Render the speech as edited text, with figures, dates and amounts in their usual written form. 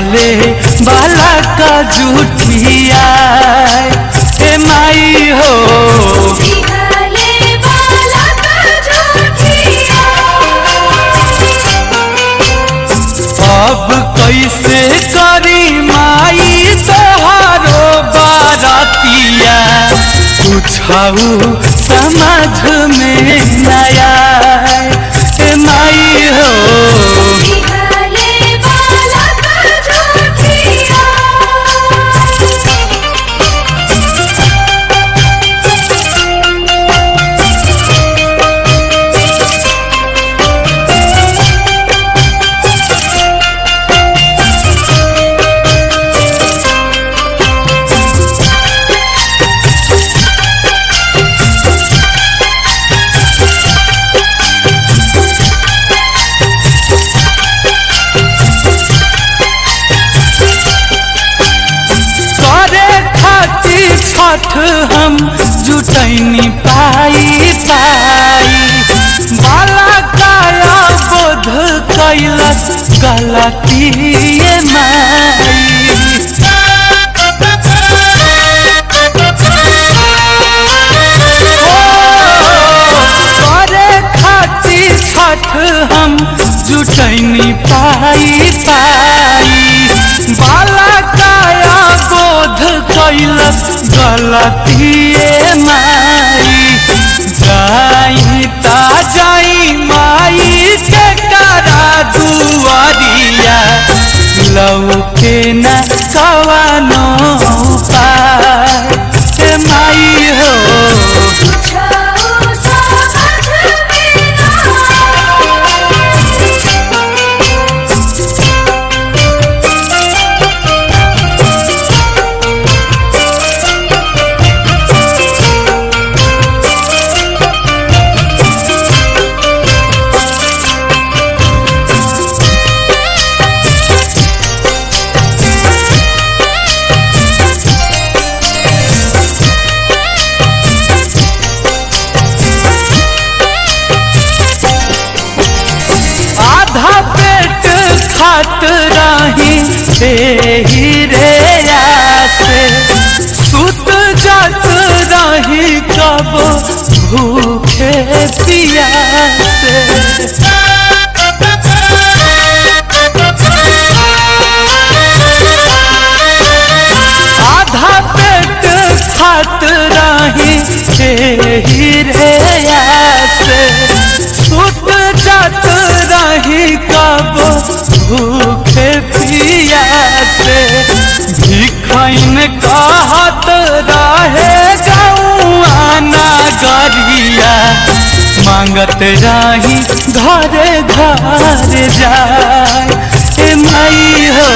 दिहले बाला का जुठिया ए माई हो अब कैसे करी माई तोहारो बारातिया पूछाऊ समझ में नया ए माई हो छठ हम जुटैनी पाई पाई बाला काया बोध कैलस गलती माई करे खातिर छठ हम जुटैनी पाई पाई बाला काया बोध कैलस गलती माई जाई ता जाई माई के करा दुआरिया लौके न कवनो उपाय माई हो खात रही रे आसे सुत जात रही कब भूखे पियासे आधा पेट खात रही रे आसे सुत जात रही कब भूखे पियासे भिखैन कहत रहे गौआ नगरिया मांगत रही घरे घर जाए ए माई हो